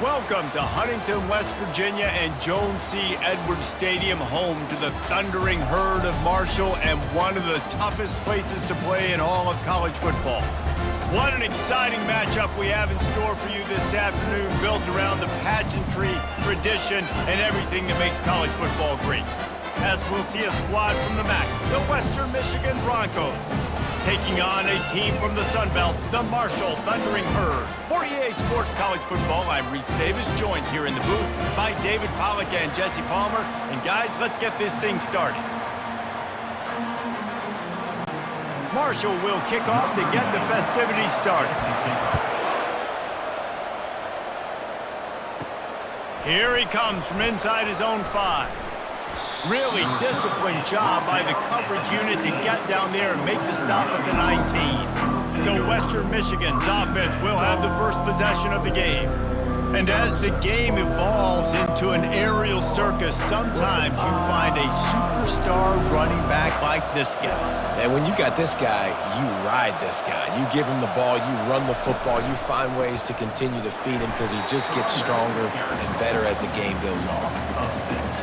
Welcome to Huntington, West Virginia and Jones C. Edwards Stadium, home to the thundering herd of Marshall and one of the toughest places to play in all of college football. What an exciting matchup we have in store for you this afternoon, built around the pageantry, tradition, and everything that makes college football great. As we'll see a squad from the MAC, the Western Michigan Broncos, taking on a team from the Sun Belt, the Marshall Thundering Herd. For EA Sports College Football, I'm Reese Davis, joined here in the booth by David Pollack and Jesse Palmer. And guys, let's get this thing started. Marshall will kick off to get the festivities started. Here he comes from inside his own 5. Really disciplined job by the coverage unit to get down there and make the stop at the 19. So Western Michigan's offense will have the first possession of the game. And as the game evolves into an aerial circus, sometimes you find a superstar running back like this guy. And when you got this guy, you ride this guy. You give him the ball, you run the football, you find ways to continue to feed him because he just gets stronger and better as the game goes on.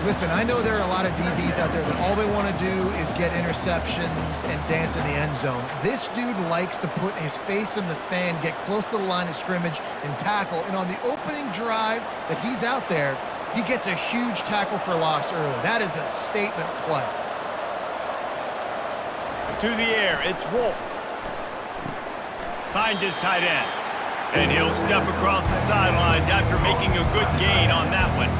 Listen, I know there are a lot of DBs out there that all they want to do is get interceptions and dance in the end zone. This dude likes to put his face in the fan, get close to the line of scrimmage, and tackle. And on the opening drive that he's out there, he gets a huge tackle for loss early. That is a statement play. To the air, it's Wolf. Finds his tight end. And he'll step across the sidelines after making a good gain on that one.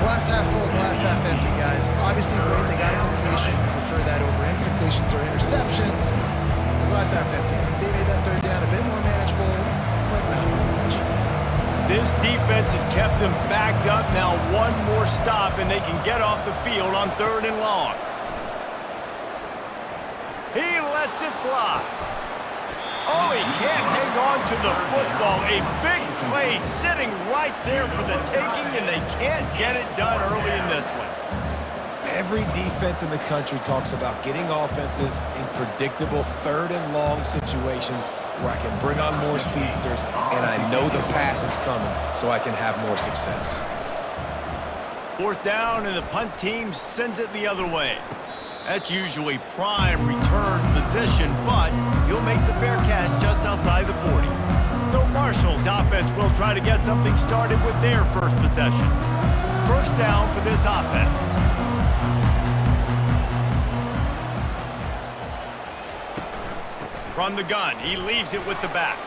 Glass half full, glass half empty, guys. Obviously, great, they got a completion. We prefer that over incompletions or interceptions. Glass half empty. I mean, they made that third down a bit more manageable, but not by much. This defense has kept them backed up. Now one more stop, and they can get off the field on 3rd and long. He lets it fly. Oh, he can't hang on to the football. A big play sitting right there for the taking, and they can't get it done early in this one. Every defense in the country talks about getting offenses in predictable 3rd and long situations where I can bring on more speedsters, and I know the pass is coming, so I can have more success. 4th down, and the punt team sends it the other way. That's usually prime return position, but he'll make the fair catch just outside the 40. So Marshall's offense will try to get something started with their first possession. 1st down for this offense. From the gun, he leaves it with the back.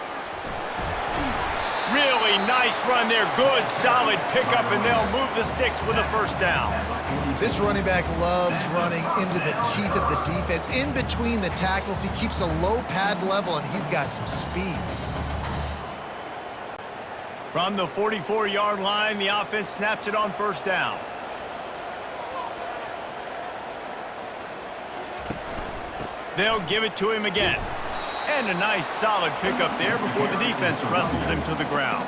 Really nice run there. Good, solid pickup, and they'll move the sticks with a 1st down. This running back loves running into the teeth of the defense. In between the tackles, he keeps a low pad level, and he's got some speed. From the 44-yard line, the offense snaps it on 1st down. They'll give it to him again. And a nice solid pickup there before the defense wrestles him to the ground.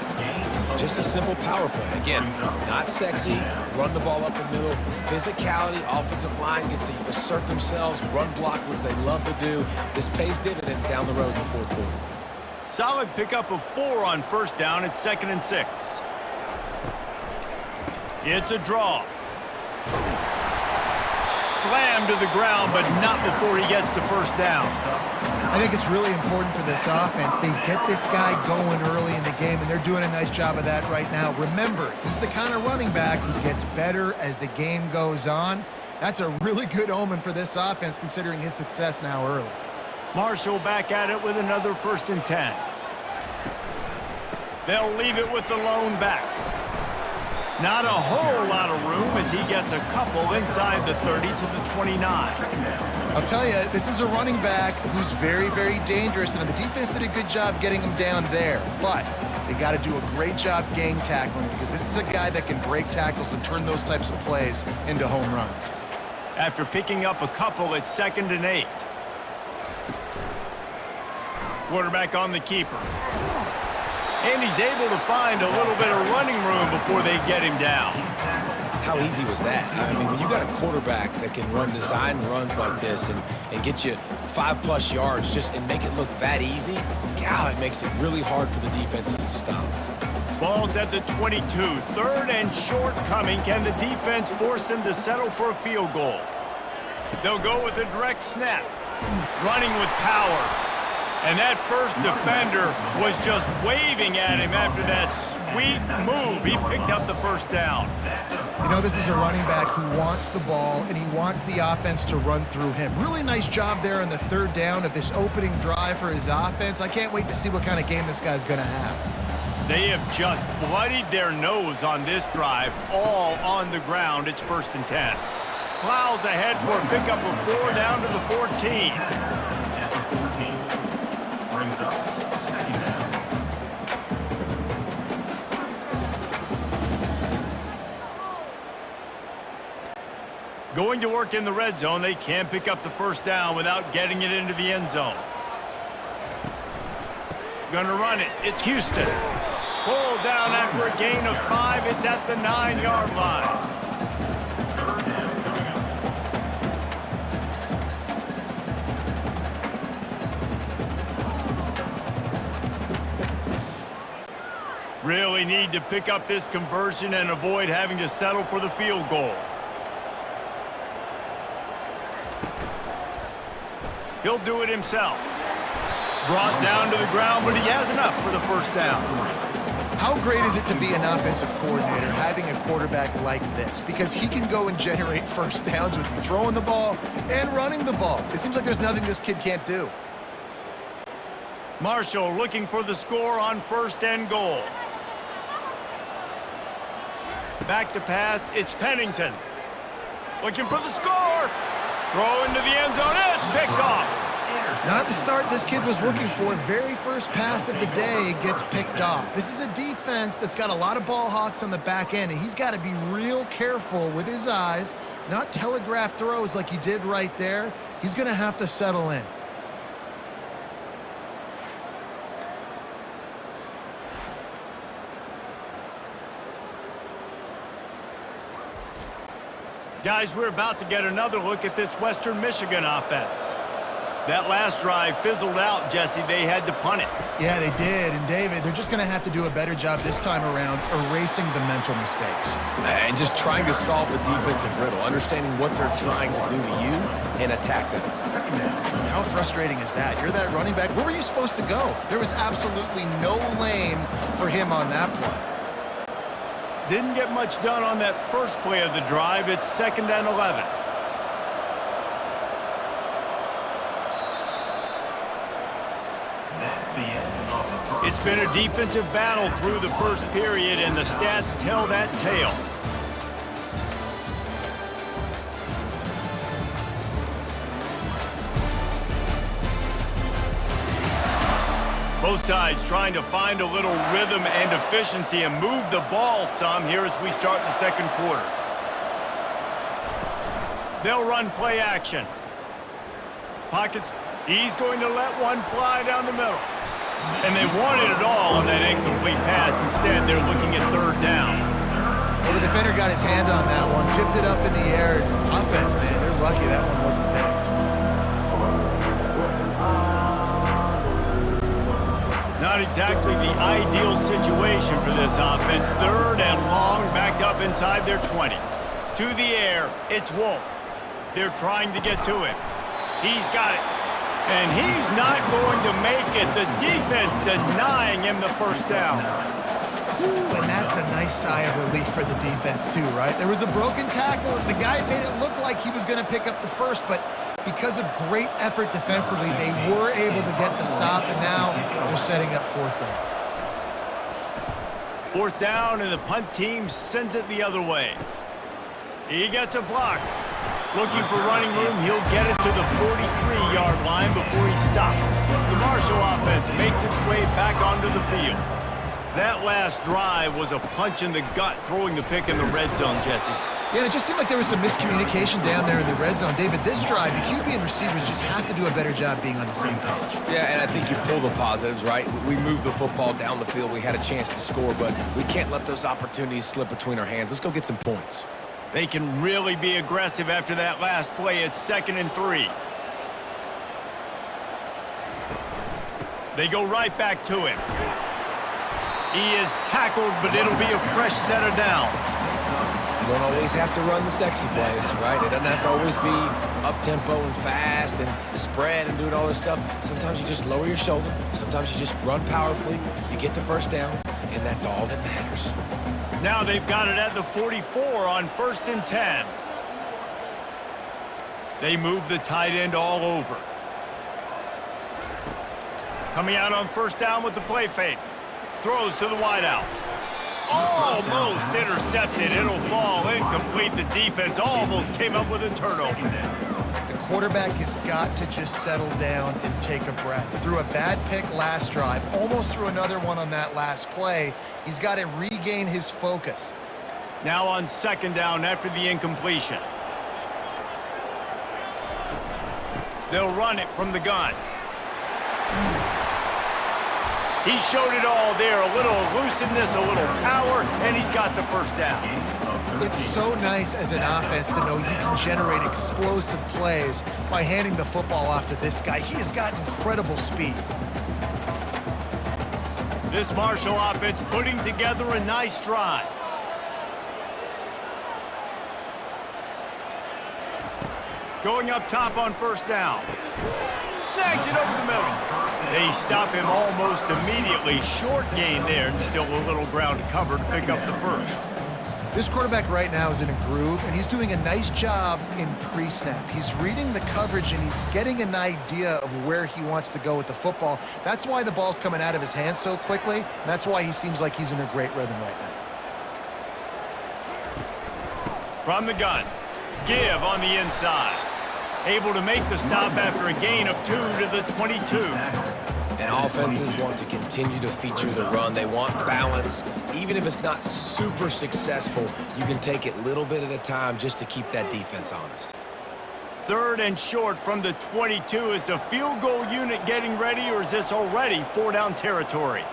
Just a simple power play. Again, not sexy, run the ball up the middle, physicality, offensive line gets to assert themselves, run block, which they love to do. This pays dividends down the road in the 4th quarter. Solid pickup of 4 on 1st down. It's 2nd and 6. It's a draw. Slammed to the ground, but not before he gets the 1st down. I think it's really important for this offense. They get this guy going early in the game, and they're doing a nice job of that right now. Remember, he's the kind of running back who gets better as the game goes on. That's a really good omen for this offense, considering his success now early. Marshall back at it with another 1st and 10. They'll leave it with the lone back. Not a whole lot of room as he gets a couple inside the 30 to the 29. I'll tell you, this is a running back who's very, very dangerous, and the defense did a good job getting him down there. But they got to do a great job gang tackling, because this is a guy that can break tackles and turn those types of plays into home runs. After picking up a couple, it's 2nd and 8. Quarterback on the keeper. And he's able to find a little bit of running room before they get him down. How easy was that? I mean, when you got a quarterback that can run design runs like this and get you 5+ yards and make it look that easy, God, it makes it really hard for the defenses to stop. Ball's at the 22. Third and short coming. Can the defense force them to settle for a field goal? They'll go with a direct snap. Running with power. And that first defender was just waving at him after that sweet move. He picked up the first down. You know, this is a running back who wants the ball, and he wants the offense to run through him. Really nice job there on the third down of this opening drive for his offense. I can't wait to see what kind of game this guy's going to have. They have just bloodied their nose on this drive, all on the ground. It's 1st and 10. Plows ahead for a pickup of 4 down to the 14. Brings up 2nd down. Going to work in the red zone. They can pick up the first down without getting it into the end zone. Gonna run it. It's Houston. Pulled down after a gain of 5. It's at the 9-yard line. Really need to pick up this conversion and avoid having to settle for the field goal. He'll do it himself. Brought down to the ground, but he has enough for the first down. How great is it to be an offensive coordinator having a quarterback like this? Because he can go and generate first downs with throwing the ball and running the ball. It seems like there's nothing this kid can't do. Marshall looking for the score on 1st and goal. Back to pass, it's Pennington. Looking for the score. Throw into the end zone, it's picked off. Not the start this kid was looking for. Very first pass of the day gets picked off. This is a defense that's got a lot of ball hawks on the back end, and he's got to be real careful with his eyes, not telegraph throws like he did right there. He's going to have to settle in. Guys, we're about to get another look at this Western Michigan offense. That last drive fizzled out, Jesse. They had to punt it. Yeah, they did. And, David, they're just going to have to do a better job this time around erasing the mental mistakes. And just trying to solve the defensive riddle, understanding what they're trying to do to you and attack them. How frustrating is that? You're that running back. Where were you supposed to go? There was absolutely no lane for him on that play. Didn't get much done on that first play of the drive. It's 2nd and 11. It's been a defensive battle through the first period, and the stats tell that tale. Both sides trying to find a little rhythm and efficiency and move the ball some here as we start the 2nd quarter. They'll run play action. Pockets. He's going to let one fly down the middle. And they wanted it all on that incomplete pass. Instead, they're looking at 3rd down. Well, the defender got his hand on that one, tipped it up in the air. Offense, man, they're lucky that one wasn't picked. Not exactly the ideal situation for this offense. 3rd and long, backed up inside their 20. To the air, it's Wolf. They're trying to get to him. He's got it. And he's not going to make it. The defense denying him the first down. And that's a nice sigh of relief for the defense too, right? There was a broken tackle. The guy made it look like he was going to pick up the first, but because of great effort defensively, they were able to get the stop, and now they're setting up 4th down. 4th down, and the punt team sends it the other way. He gets a block. Looking for running room, he'll get it to the 43-yard line before he's stopped. The Marshall offense makes its way back onto the field. That last drive was a punch in the gut, throwing the pick in the red zone, Jesse. Yeah, and it just seemed like there was some miscommunication down there in the red zone. David, this drive, the QB and receivers just have to do a better job being on the same page. Yeah, and I think you pull the positives, right? We moved the football down the field. We had a chance to score, but we can't let those opportunities slip between our hands. Let's go get some points. They can really be aggressive after that last play. It's 2nd and 3. They go right back to him. He is tackled, but it'll be a fresh set of downs. You don't always have to run the sexy plays, right? It doesn't have to always be up-tempo and fast and spread and doing all this stuff. Sometimes you just lower your shoulder. Sometimes you just run powerfully. You get the first down, and that's all that matters. Now they've got it at the 44 on 1st and 10. They move the tight end all over. Coming out on 1st down with the play fake. Throws to the wideout. Almost intercepted. It'll fall incomplete. The defense almost came up with a turnover. The quarterback has got to just settle down and take a breath. Threw a bad pick last drive, almost threw another one on that last play. He's got to regain his focus. Now on 2nd down after the incompletion. They'll run it from the gun. He showed it all there, a little elusiveness, a little power, and he's got the first down. It's so nice as an offense to know you can generate explosive plays by handing the football off to this guy. He has got incredible speed. This Marshall offense putting together a nice drive. Going up top on 1st down. Snags it over the middle. They stop him almost immediately. Short gain there, and still a little ground to cover to pick up the first. This quarterback right now is in a groove, and he's doing a nice job in pre-snap. He's reading the coverage, and he's getting an idea of where he wants to go with the football. That's why the ball's coming out of his hands so quickly, and that's why he seems like he's in a great rhythm right now. From the gun, give on the inside. Able to make the stop after a gain of 2 to the 22. And offenses want to continue to feature the run. They want balance. Even if it's not super successful, you can take it little bit at a time just to keep that defense honest. 3rd and short from the 22. Is the field goal unit getting ready, or is this already 4-down territory?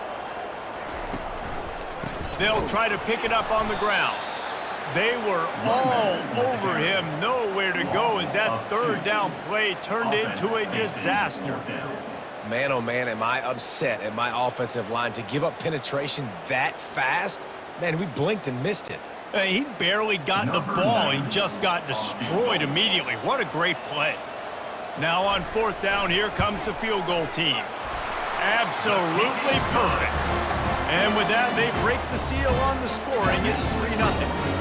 They'll try to pick it up on the ground. They were all over him, nowhere to go as that 3rd down play turned into a disaster. Man, oh man, am I upset at my offensive line to give up penetration that fast? Man, we blinked and missed it. He barely got the ball. He just got destroyed immediately. What a great play. Now on 4th down, here comes the field goal team. Absolutely perfect. And with that, they break the seal on the scoring. It's 3-0.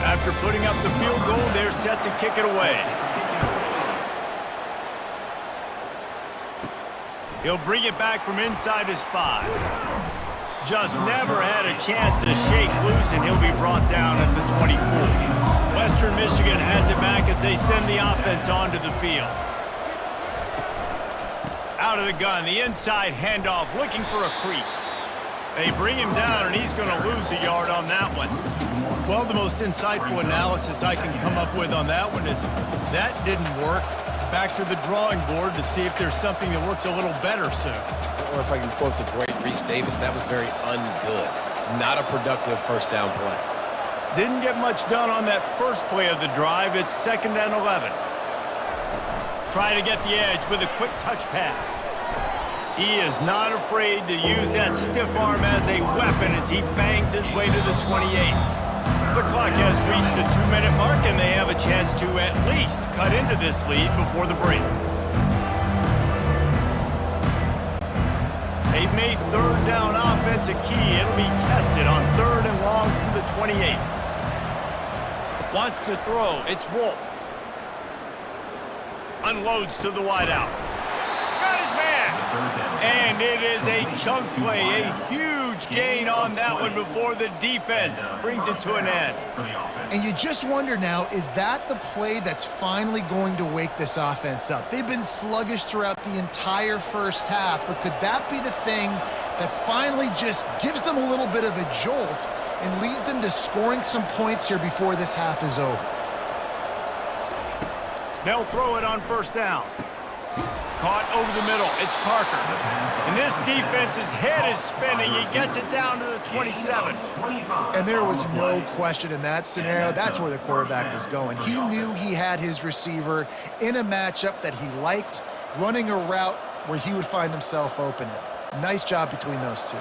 After putting up the field goal, they're set to kick it away. He'll bring it back from inside his 5. Just never had a chance to shake loose, and he'll be brought down at the 24. Western Michigan has it back as they send the offense onto the field. Out of the gun, the inside handoff, looking for a crease. They bring him down, and he's going to lose a yard on that one. Well, the most insightful analysis I can come up with on that one is that didn't work. Back to the drawing board to see if there's something that works a little better soon. Or if I can quote the great Reese Davis, that was very ungood. Not a productive 1st down play. Didn't get much done on that first play of the drive. It's 2nd and 11. Trying to get the edge with a quick touch pass. He is not afraid to use that stiff arm as a weapon as he bangs his way to the 28. The clock has reached the 2-minute mark, and they have a chance to at least cut into this lead before the break. They've made 3rd down offense a key. It'll be tested on 3rd and long from the 28. Wants to throw. It's Wolf. Unloads to the wideout. Got his man. And it is a chunk play, a huge gain on that one before the defense brings it to an end. And you just wonder now, is that the play that's finally going to wake this offense up? They've been sluggish throughout the entire first half, but could that be the thing that finally just gives them a little bit of a jolt and leads them to scoring some points here before this half is over? They'll throw it on first down. Caught over the middle. It's Parker. And this defense's head is spinning. He gets it down to the 27. And there was no question in that scenario. That's where the quarterback was going. He knew he had his receiver in a matchup that he liked, running a route where he would find himself open. Nice job between those two.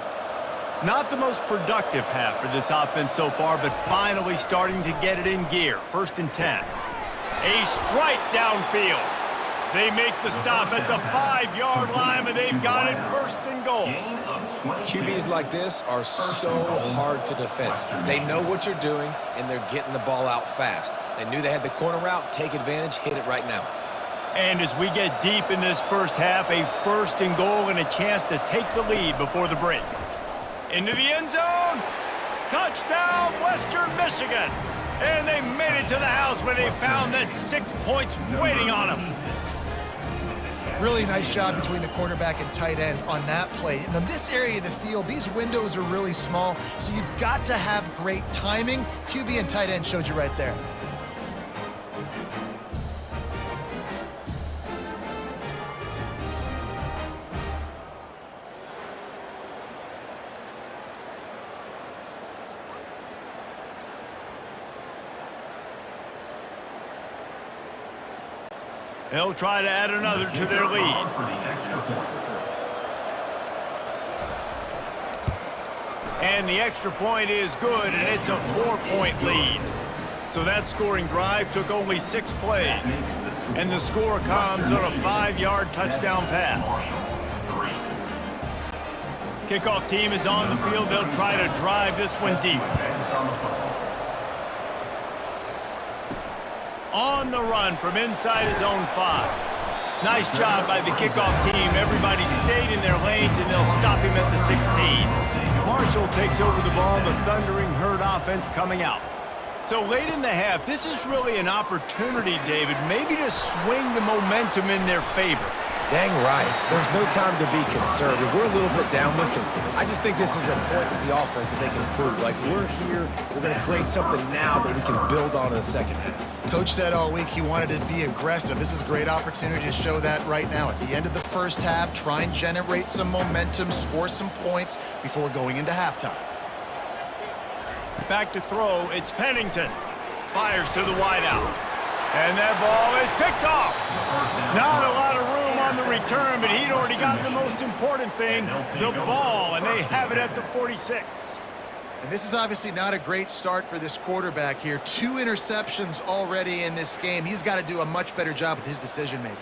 Not the most productive half for this offense so far, but finally starting to get it in gear. 1st and 10. A strike downfield. They make the stop at the 5-yard line, and they've got it 1st and goal. QBs like this are so hard to defend. They know what you're doing, and they're getting the ball out fast. They knew they had the corner route. Take advantage. Hit it right now. And as we get deep in this first half, a 1st and goal and a chance to take the lead before the break. Into the end zone. Touchdown, Western Michigan. And they made it to the house where they found that 6 points waiting on them. Really nice job between the quarterback and tight end on that play. And in this area of the field, these windows are really small, so you've got to have great timing. QB and tight end showed you right there. They'll try to add another to their lead. And the extra point is good, and it's a 4-point lead. So that scoring drive took only 6 plays. And the score comes on a 5-yard touchdown pass. Kickoff team is on the field. They'll try to drive this one deep. On the run from inside his own 5. Nice job by the kickoff team. Everybody stayed in their lanes, and they'll stop him at the 16. Marshall takes over the ball. The Thundering Herd offense coming out. So late in the half, this is really an opportunity, David, maybe to swing the momentum in their favor. Dang right. There's no time to be conservative. We're a little bit down. Listen, I just think this is a point with the offense that they can improve. Like, we're here, we're going to create something now that we can build on in the second half. Coach said all week he wanted to be aggressive. This is a great opportunity to show that right now. At the end of the first half, try and generate some momentum, score some points before going into halftime. Back to throw, it's Huntington. Fires to the wideout. And that ball is picked off. Not a lot of room on the return, but he'd already gotten the most important thing, the ball, and they have it at the 46. And this is obviously not a great start for this quarterback here. 2 interceptions already in this game. He's got to do a much better job with his decision-making.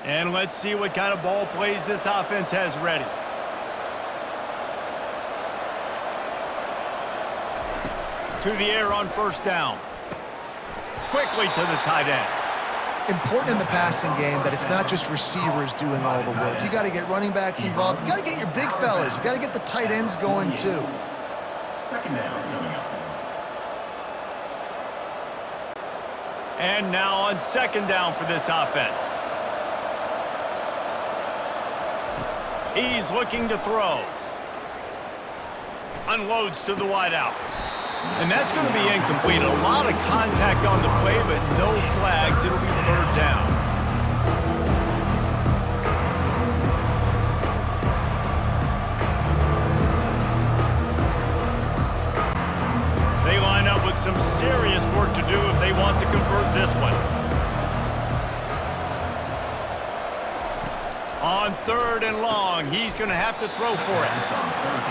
And let's see what kind of ball plays this offense has ready. To the air on first down. Quickly to the tight end. Important in the passing game that it's not just receivers doing all the work. You got to get running backs involved. You got to get your big fellas. You got to get the tight ends going too. Second down coming up. And now on second down for this offense. He's looking to throw. Unloads to the wideout. And that's going to be incomplete. A lot of contact on the play, but no flags. It'll be 3rd down. They line up with some serious work to do if they want to convert this one. On 3rd and long, he's going to have to throw for it.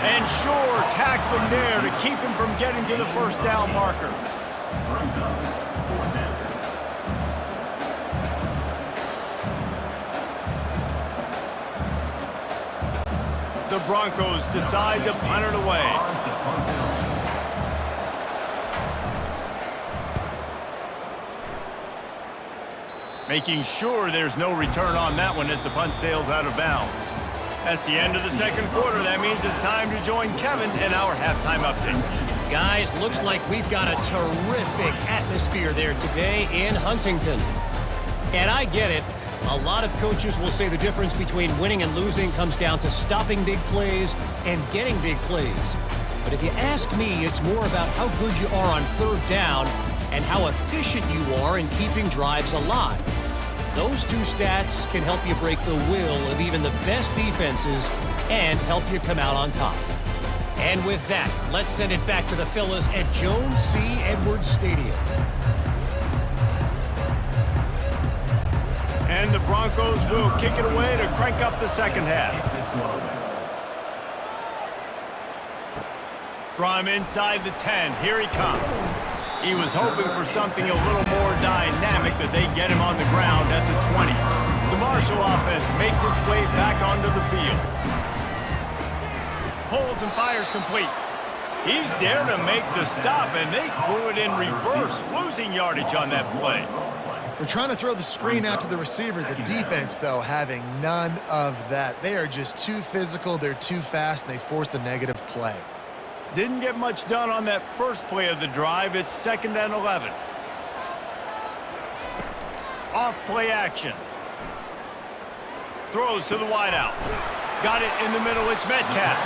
And sure, tackling there to keep him from getting to the first down marker. The Broncos decide to punt it away. Making sure there's no return on that one as the punt sails out of bounds. That's the end of the second quarter. That means it's time to join Kevin in our halftime update. Guys, looks like we've got a terrific atmosphere there today in Huntington. And I get it. A lot of coaches will say the difference between winning and losing comes down to stopping big plays and getting big plays. But if you ask me, it's more about how good you are on third down and how efficient you are in keeping drives alive. Those two stats can help you break the will of even the best defenses and help you come out on top. And with that, let's send it back to the fellas at Jones C. Edwards Stadium. And the Broncos will kick it away to crank up the second half. From inside the 10, here he comes. He was hoping for something a little more dynamic, but they get him on the ground at the 20. The Marshall offense makes its way back onto the field. Pulls and fires complete. He's there to make the stop, and they threw it in reverse, losing yardage on that play. We're trying to throw the screen out to the receiver. The defense, though, having none of that. They are just too physical, they're too fast, and they force a negative play. Didn't get much done on that first play of the drive. It's 2nd and 11. Off play action. Throws to the wideout. Got it in the middle. It's Metcalf.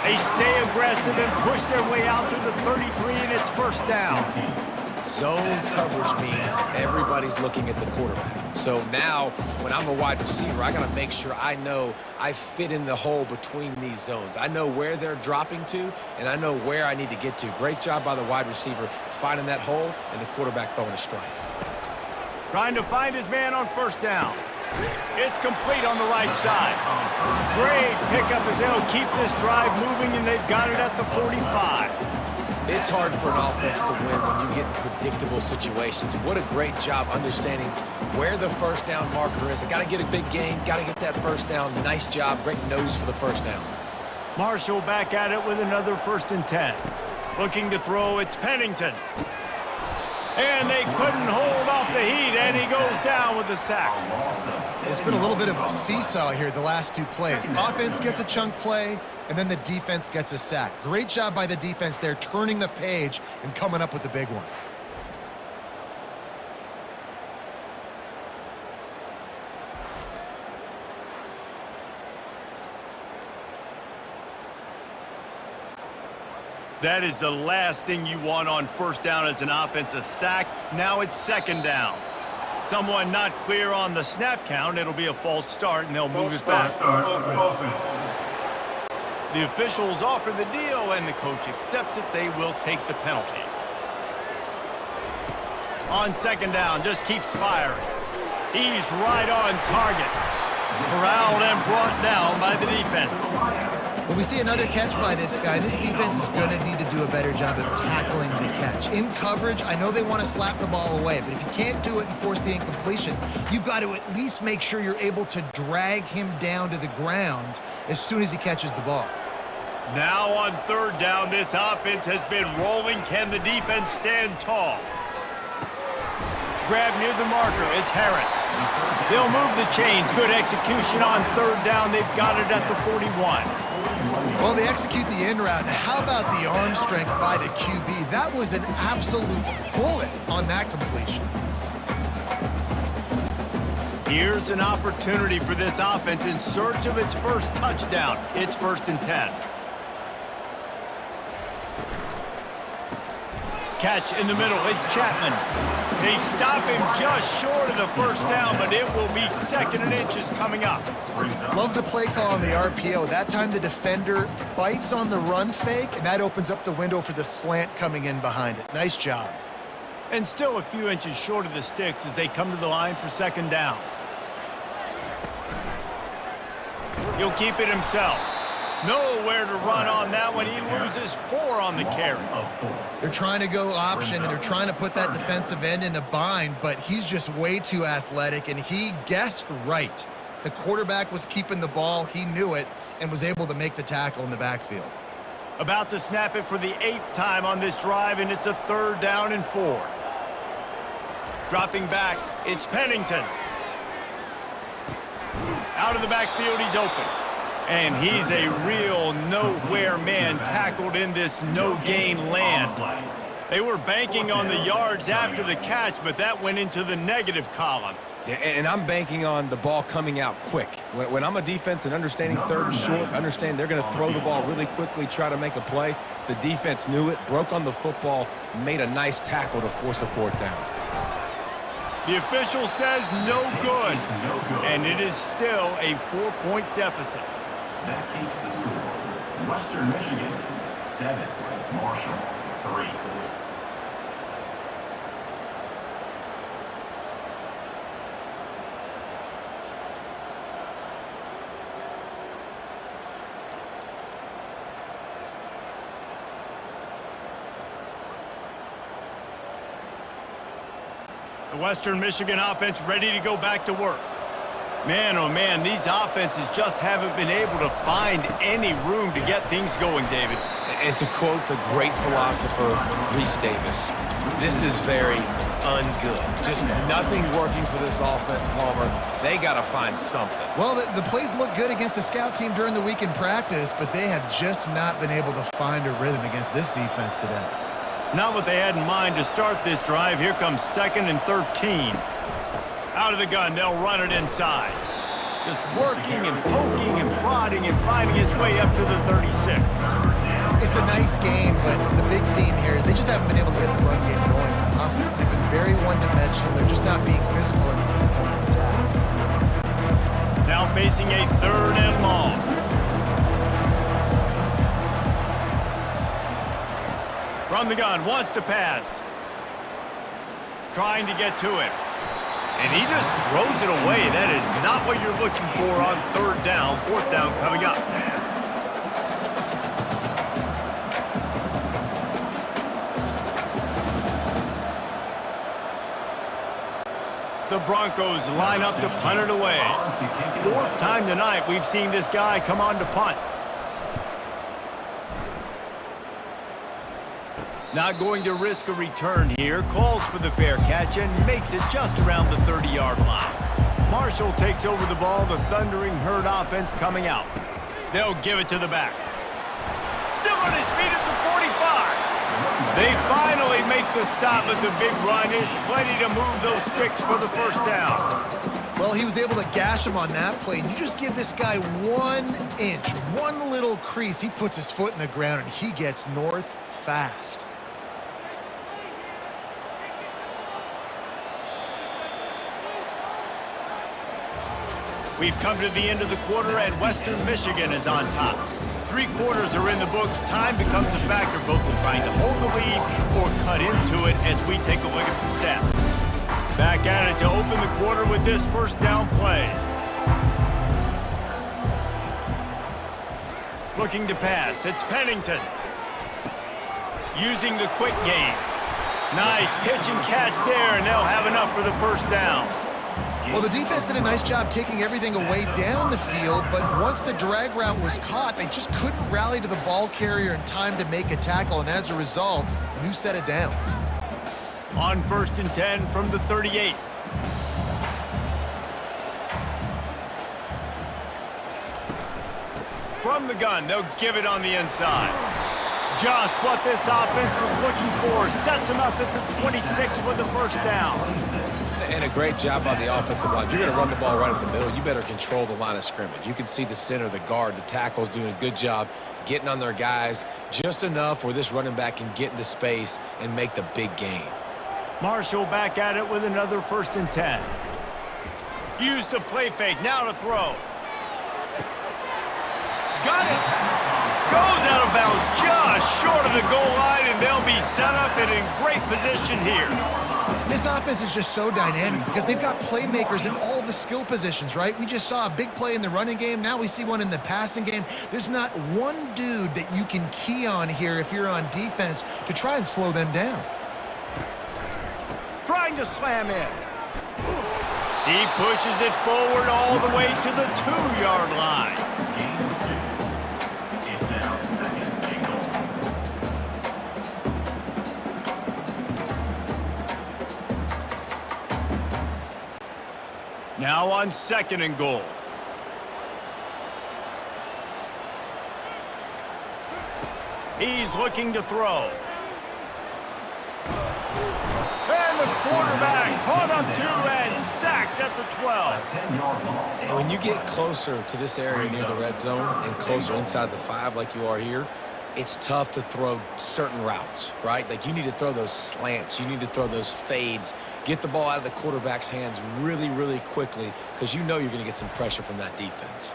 They stay aggressive and push their way out to the 33, and it's 1st down. Zone coverage means everybody's looking at the quarterback. So now, when I'm a wide receiver, I got to make sure I know I fit in the hole between these zones. I know where they're dropping to, and I know where I need to get to. Great job by the wide receiver finding that hole, and the quarterback throwing a strike. Trying to find his man on 1st down. It's complete on the right side. Great pickup as they'll keep this drive moving, and they've got it at the 45. It's hard for an offense to win when you get in predictable situations. What a great job understanding where the 1st down marker is. I got to get a big gain, got to get that 1st down. Nice job, great nose for the 1st down. Marshall back at it with another 1st and 10. Looking to throw, it's Huntington. And they couldn't hold off the heat, and he goes down with the sack. It's been a little bit of a seesaw here the last two plays. Offense gets a chunk play, and then the defense gets a sack. Great job by the defense there, turning the page and coming up with the big one. That is the last thing you want on 1st down as an offensive sack. Now it's 2nd down. Someone not clear on the snap count. It'll be a false start, and they'll move it back. The officials offer the deal, and the coach accepts it. They will take the penalty. On 2nd down, just keeps firing. He's right on target. Corralled and brought down by the defense. When we see another catch by this guy, this defense is going to need to do a better job of tackling the catch. In coverage, I know they want to slap the ball away, but if you can't do it and force the incompletion, you've got to at least make sure you're able to drag him down to the ground as soon as he catches the ball. Now on 3rd down, this offense has been rolling. Can the defense stand tall? Grab near the marker. It's Harris. They'll move the chains. Good execution on 3rd down. They've got it at the 41. Well, they execute the in route. And how about the arm strength by the QB? That was an absolute bullet on that completion. Here's an opportunity for this offense in search of its 1st touchdown. It's 1st and 10. Catch in the middle. It's Chapman. They stop him just short of the 1st down, but it will be 2nd and inches coming up. Love the play call on the RPO. That time the defender bites on the run fake, and that opens up the window for the slant coming in behind it. Nice job. And still a few inches short of the sticks as they come to the line for 2nd down. He'll keep it himself. Nowhere to run on that one. He loses 4 on the carry. They're trying to go option, and they're trying to put that defensive end in a bind, but he's just way too athletic, and he guessed right. The quarterback was keeping the ball. He knew it and was able to make the tackle in the backfield. About to snap it for the 8th time on this drive, and it's a 3rd down and 4. Dropping back, it's Huntington. Out of the backfield, he's open. And he's a real nowhere man tackled in this no-gain land. They were banking on the yards after the catch, but that went into the negative column. And I'm banking on the ball coming out quick. When I'm a defense and understanding third and short, understand they're going to throw the ball really quickly, try to make a play. The defense knew it, broke on the football, made a nice tackle to force a fourth down. The official says no good, and it is still a 4-point deficit. That keeps the score. Western Michigan, 7. Marshall, 3. The Western Michigan offense ready to go back to work. Man, oh man, these offenses just haven't been able to find any room to get things going, David. And to quote the great philosopher, Reese Davis, this is very ungood. Just nothing working for this offense, Palmer. They got to find something. Well, the plays look good against the scout team during the week in practice, but they have just not been able to find a rhythm against this defense today. Not what they had in mind to start this drive. Here comes 2nd and 13. Out of the gun, they'll run it inside. Just working and poking and prodding and finding his way up to the 36. It's a nice game, but the big theme here is they just haven't been able to get the run game going on offense. They've been very one-dimensional. They're just not being physical enough at the point of attack. Now facing a 3rd and long. From the gun, wants to pass. Trying to get to it. And he just throws it away. That is not what you're looking for on 3rd down. 4th down coming up. The Broncos line up to punt it away. 4th time tonight we've seen this guy come on to punt. Not going to risk a return here. Calls for the fair catch and makes it just around the 30-yard line. Marshall takes over the ball. The Thundering Herd offense coming out. They'll give it to the back. Still on his feet at the 45. They finally make the stop at the big run. Is plenty to move those sticks for the 1st down. Well, he was able to gash him on that play. And you just give this guy 1 inch, one little crease. He puts his foot in the ground, and he gets north fast. We've come to the end of the quarter, and Western Michigan is on top. 3 quarters are in the books. Time becomes a factor both in trying to hold the lead or cut into it as we take a look at the stats. Back at it to open the quarter with this 1st down play. Looking to pass. It's Huntington. Using the quick game. Nice pitch and catch there, and they'll have enough for the 1st down. Well, the defense did a nice job taking everything away down the field, but once the drag route was caught, they just couldn't rally to the ball carrier in time to make a tackle, and as a result, new set of downs. On 1st and 10 from the 38. From the gun, they'll give it on the inside. Just what this offense was looking for. Sets them up at the 26 with the 1st down. And a great job on the offensive line. If you're going to run the ball right at the middle, you better control the line of scrimmage. You can see the center, the guard, the tackles doing a good job getting on their guys just enough where this running back can get into space and make the big gain. Marshall back at it with another 1st and 10. Use the play fake. Now to throw. Got it. Goes out of bounds just short of the goal line, and they'll be set up and in great position here. This offense is just so dynamic because they've got playmakers in all the skill positions, right? We just saw a big play in the running game. Now we see one in the passing game. There's not one dude that you can key on here if you're on defense to try and slow them down. Trying to slam in. He pushes it forward all the way to the 2-yard line. It's now 2nd and goal. Now on 2nd and goal. He's looking to throw. And the quarterback caught up to and sacked at the 12. 10-yard loss. And when you get closer to this area near the red zone and closer inside the 5 like you are here, it's tough to throw certain routes, right? Like you need to throw those slants. You need to throw those fades. Get the ball out of the quarterback's hands really, really quickly because you know you're going to get some pressure from that defense.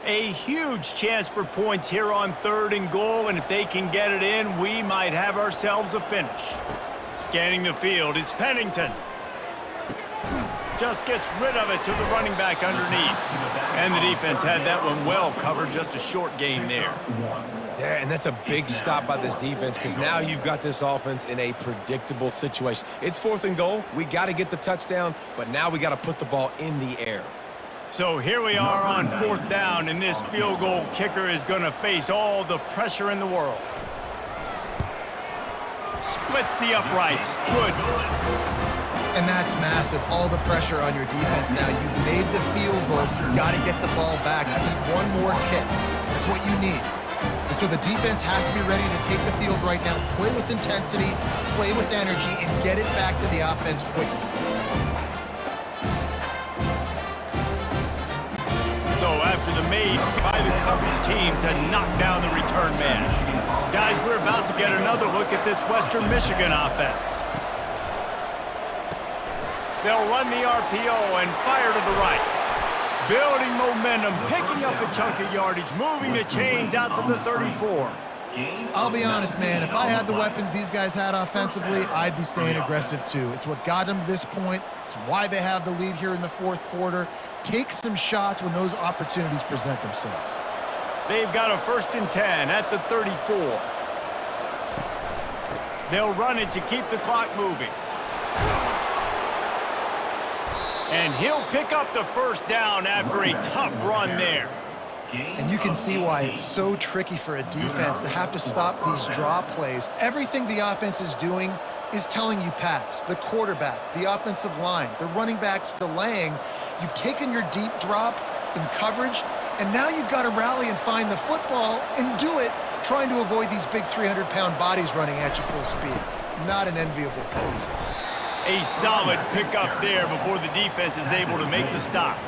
A huge chance for points here on 3rd and goal, and if they can get it in, we might have ourselves a finish. Scanning the field, it's Huntington. Just gets rid of it to the running back underneath. And the defense had that one well covered, just a short gain there. Yeah, and that's a big stop by this defense because now you've got this offense in a predictable situation. It's 4th and goal. We got to get the touchdown, but now we got to put the ball in the air. So here we are on 4th down, and this field goal kicker is going to face all the pressure in the world. Splits the uprights. Good. And that's massive. All the pressure on your defense now. You've made the field goal. You've got to get the ball back. You need one more kick. That's what you need. And so the defense has to be ready to take the field right now, play with intensity, play with energy, and get it back to the offense quickly. So after the made by the coverage team to knock down the return man. Guys, we're about to get another look at this Western Michigan offense. They'll run the RPO and fire to the right. Building momentum, picking up a chunk of yardage, moving the chains out to the 34. I'll be honest, man. If I had the weapons these guys had offensively, I'd be staying aggressive too. It's what got them to this point. It's why they have the lead here in the 4th quarter. Take some shots when those opportunities present themselves. They've got a 1st and 10 at the 34. They'll run it to keep the clock moving. And he'll pick up the 1st down after a tough run there. And you can see why it's so tricky for a defense to have to stop these draw plays. Everything the offense is doing is telling you pass. The quarterback, the offensive line, the running backs delaying. You've taken your deep drop in coverage, and now you've got to rally and find the football and do it, trying to avoid these big 300-pound bodies running at you full speed. Not an enviable task. A solid pickup there before the defense is able to make the stop.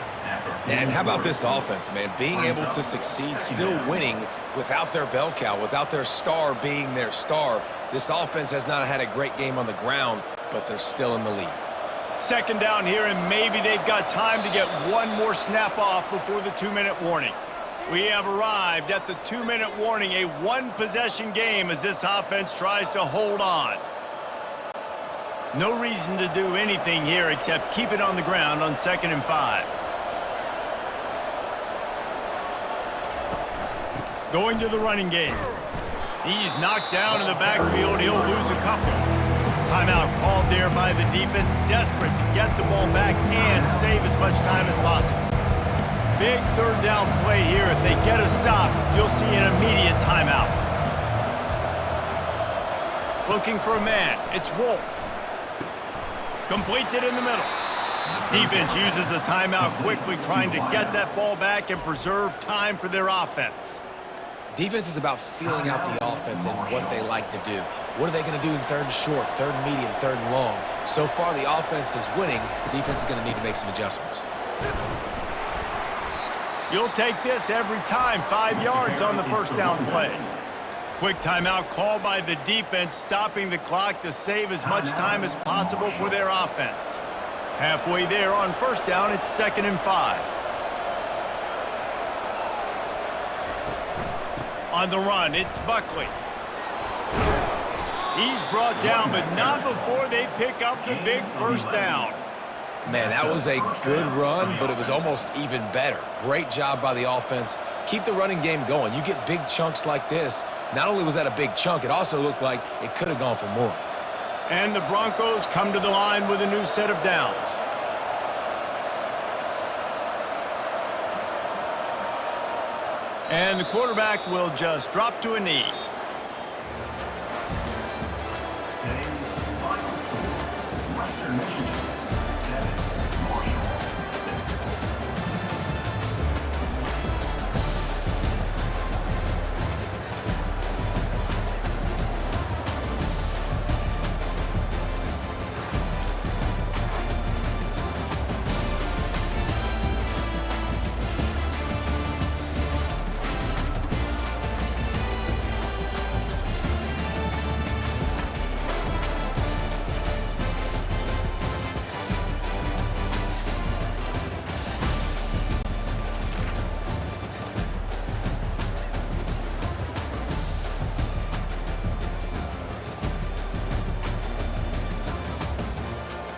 And how about this offense, man? Being able to succeed, still winning without their bell cow, without their star being their star. This offense has not had a great game on the ground, but they're still in the lead. 2nd down here, and maybe they've got time to get one more snap off before the 2-minute warning. We have arrived at the 2-minute warning, a one-possession game as this offense tries to hold on. No reason to do anything here except keep it on the ground on 2nd and 5. Going to the running game. He's knocked down in the backfield. He'll lose a couple. Timeout called there by the defense, desperate to get the ball back and save as much time as possible. Big 3rd down play here. If they get a stop, you'll see an immediate timeout. Looking for a man. It's Wolf. Completes it in the middle. Defense uses a timeout quickly, trying to get that ball back and preserve time for their offense. Defense is about feeling out the offense and what they like to do. What are they going to do in 3rd and short, 3rd and medium, 3rd and long? So far, the offense is winning. Defense is going to need to make some adjustments. You'll take this every time. 5 yards on the 1st down play. Quick timeout called by the defense, stopping the clock to save as much time as possible for their offense. Halfway there on 1st down, it's 2nd and 5. On the run, it's Buckley. He's brought down, but not before they pick up the big 1st down. Man, that was a good run, but it was almost even better. Great job by the offense. Keep the running game going. You get big chunks like this. Not only was that a big chunk, it also looked like it could have gone for more. And the Broncos come to the line with a new set of downs. And the quarterback will just drop to a knee.